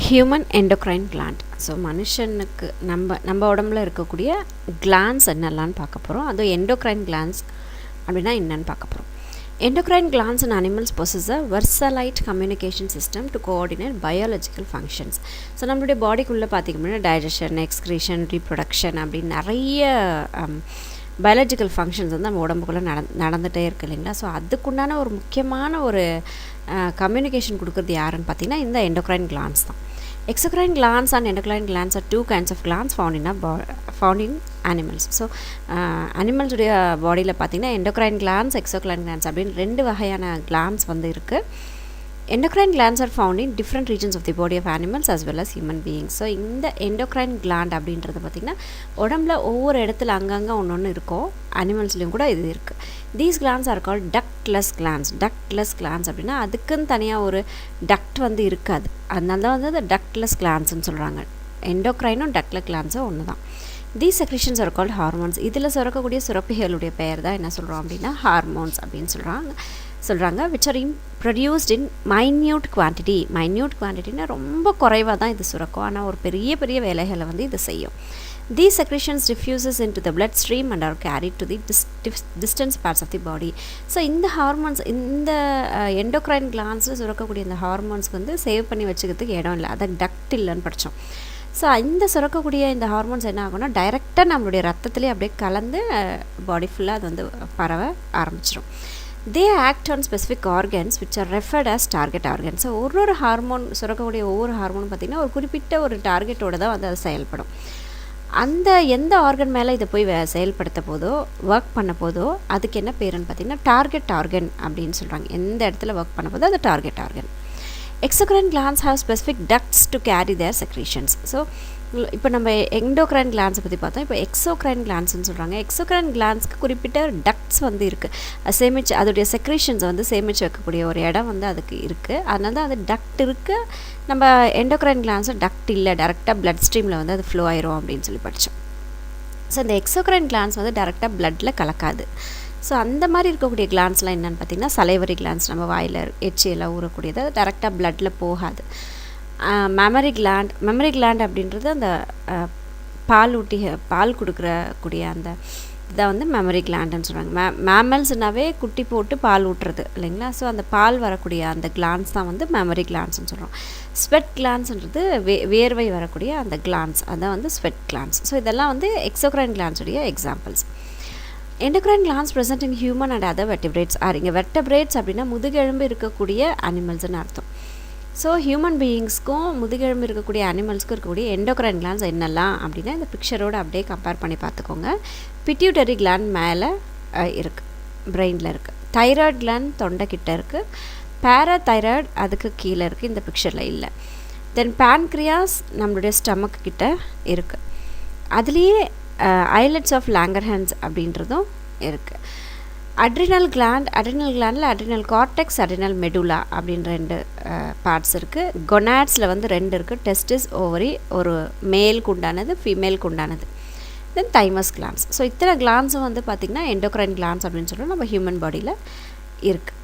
Human endocrine gland. So மனுஷனுக்கு நம்ம உடம்புல இருக்கக்கூடிய கிளாண்ட்ஸ் என்னெல்லாம்னு பார்க்க போகிறோம். அதுவும் எண்டோக்ரைன் கிளாண்ட்ஸ் அப்படின்னா என்னென்னு பார்க்க போகிறோம். Endocrine glands in animals possess a versatile communication system to coordinate biological functions. So நம்மளுடைய பாடிக்குள்ளே பார்த்திங்கன்னா டைஜஷன், எக்ஸ்க்ரீஷன், ரீப்ரொடக்ஷன் அப்படின்னு நிறைய பயாலஜிக்கல் ஃபங்க்ஷன்ஸ் வந்து நம்ம உடம்புக்குள்ளே நடந்துகிட்டே இருக்குது இல்லைங்களா. ஸோ அதுக்குண்டான ஒரு முக்கியமான ஒரு கம்யூனிகேஷன் கொடுக்குறது யாருன்னு பார்த்திங்கன்னா இந்த எண்டோக்ரைன் கிளாண்ட்ஸ் தான். Exocrine glands and endocrine glands are two kinds of glands found in animals. So அனிமல்ஸுடைய பாடியில் பார்த்திங்கன்னா endocrine glands, exocrine glands அப்படின்னு ரெண்டு வகையான glands வந்து இருக்குது. Endocrine glands are found in different regions of the body of animals as well as human beings. So இந்த endocrine gland அப்படின்றது பார்த்திங்கன்னா உடம்புல ஒவ்வொரு இடத்துல அங்கங்கே ஒன்று இருக்கும். அனிமல்ஸ்லேயும் கூட இது இருக்குது. These glands are called ductless glands. Ductless glands அப்படின்னா அதுக்குன்னு தனியாக ஒரு டக்ட் வந்து இருக்காது. அதனால தான் வந்து அது ductless glandsன்னு சொல்கிறாங்க. எண்டோக்ரைனும் ductless glandsம் ஒன்று தான். These secretions are called hormones. இதில் சுரக்கக்கூடிய சுரப்பிகளுடைய பெயர் தான் என்ன சொல்கிறோம் அப்படின்னா ஹார்மோன்ஸ் அப்படின்னு சொல்கிறாங்க which are produced in minute quantity. minute quantityனா ரொம்ப குறைவாக தான் இது சுரக்கும். ஆனால் ஒரு பெரிய வேலைகளை வந்து இது செய்யும். These secretions diffuses into the bloodstream and are carried to the distant parts of the body. So இந்த ஹார்மோன்ஸ் இந்த எண்டோக்ரைன் கிளாண்ட்ஸில் சுரக்கக்கூடிய இந்த ஹார்மோன்ஸ்க்கு வந்து சேவ் பண்ணி வச்சுக்கிறதுக்கு இடம் இல்லை. அதை டக்ட் இல்லைன்னு படித்தோம். ஸோ இந்த சுரக்கக்கூடிய இந்த ஹார்மோன்ஸ் என்ன ஆகும்னா டைரெக்டாக நம்மளுடைய ரத்தத்துலேயே அப்படியே கலந்து பாடி ஃபுல்லாக அது வந்து பரவ ஆரம்பிச்சிடும். They act on specific organs which are referred as target organs. So ஒரு ஹார்மோன் சுரக்கக்கூடிய ஒவ்வொரு ஹார்மோனும் பார்த்திங்கன்னா ஒரு குறிப்பிட்ட ஒரு டார்கெட்டோடு தான் வந்து அது செயல்படும். அந்த எந்த ஆர்கன் மேலே இதை போய் செயல்படுத்த போதோ ஒர்க் பண்ண போதோ அதுக்கு என்ன பேருன்னு பார்த்திங்கன்னா டார்கெட் ஆர்கன் அப்படின்னு சொல்கிறாங்க. எந்த இடத்துல ஒர்க் பண்ண போதோ அது target organ. Exocrine glands have specific ducts to carry their secretions. So இப்போ நம்ம எண்டோக்ரைன் கிளாண்ட்ஸை பற்றி பார்த்தோம். இப்போ எக்ஸோக்ரைன் கிளாண்ட்ஸ்னு சொல்கிறாங்க. எக்ஸோக்ரைன் கிளாண்ட்ஸ்க்கு குறிப்பிட்ட டக்ட்ஸ் வந்து இருக்குது. அதோடைய செக்ரேஷன்ஸை வந்து சேமித்து வைக்கக்கூடிய ஒரு இடம் வந்து அதுக்கு இருக்குது. அதனால தான் அது டக்ட் இருக்குது. நம்ம எண்டோக்ரைன் கிளாண்ட்ஸும் டக்ட் இல்லை, டேரெக்டாக பிளட் ஸ்ட்ரீமில் வந்து அது ஃப்ளோ ஆயிரும் அப்படின்னு சொல்லி படித்தோம். ஸோ இந்த எக்ஸோக்ரைன் கிளாண்ட்ஸ் வந்து டேரெக்டாக பிளட்டில் கலக்காது. ஸோ அந்த மாதிரி இருக்கக்கூடிய கிளாண்ட்ஸ்லாம் என்னென்னு பார்த்திங்கன்னா சலைவரி கிளாண்ட்ஸ், நம்ம வாயில் எச்சியெல்லாம் ஊறக்கூடியது, அது டேரெக்டாக பிளட்டில் போகாது. மெமரி கிளாண்ட் அப்படின்றது அந்த பால் கொடுக்கக்கூடிய அந்த இதை வந்து மெமரி கிளாண்டுன்னு சொல்கிறாங்க. மேமல்ஸ்னாவே குட்டி போட்டு பால் ஊட்டுறது இல்லைங்களா. ஸோ அந்த பால் வரக்கூடிய அந்த கிளாண்ட்ஸ் தான் வந்து மெமரி கிளாண்ட்ஸ்னு சொல்கிறோம். ஸ்வெட் கிளாண்ட்ஸ்ன்றது வேர்வை வரக்கூடிய அந்த கிளாண்ட்ஸ், அதான் வந்து ஸ்வெட் கிளாண்ட்ஸ். ஸோ இதெல்லாம் வந்து எக்ஸோக்ரைன் கிளாண்ட்ஸுடைய examples. Endocrine glands present in human and other vertebrates are. இங்கே வெர்டபிரேட்ஸ் அப்படின்னா முதுகெலும்பு இருக்கக்கூடிய அனிமல்ஸ்னு அர்த்தம். ஸோ ஹியூமன் பீயிங்ஸ்க்கும் முதுகெலும்பு இருக்கக்கூடிய அனிமல்ஸ்க்கும் இருக்கக்கூடிய எண்டோக்ரைன் கிளாண்ட்ஸ் என்னெல்லாம் அப்படின்னா இந்த பிக்சரோடு அப்படியே கம்பேர் பண்ணி பார்த்துக்கோங்க. பிட்யூட்டரி கிளாண்ட் மேலே இருக்குது, பிரெயினில் இருக்குது. தைராய்டு கிளாண்ட் தொண்டைக்கிட்ட இருக்குது. பேராதைராய்டு அதுக்கு கீழே இருக்குது, இந்த பிக்சரில் இல்லை. தென் பேன்க்ரியாஸ் நம்மளுடைய ஸ்டமக்கு கிட்ட இருக்குது. அதுலேயே ஐலட்ஸ் ஆஃப் லாங்கர்ஹான்ஸ் அப்படின்றதும் இருக்குது. அட்ரினல் கிளாண்டில் அட்ரினல் கார்டெக்ஸ், அட்ரினல் மெடுலா அப்படின்னு ரெண்டு பார்ட்ஸ் இருக்குது. கொனாட்ஸில் வந்து ரெண்டு இருக்குது. டெஸ்டிஸ், ஓவரி, ஒரு மேலுக்கு உண்டானது, ஃபீமேலுக்கு உண்டானது. தென் தைமஸ் கிளாண்ட்ஸ். ஸோ இத்தனை கிளாண்ட்ஸும் வந்து பார்த்திங்கன்னா எண்டோக்ரைன் கிளாண்ட்ஸ் அப்படின்னு சொல்லிட்டு நம்ம ஹியூமன் பாடியில் இருக்குது.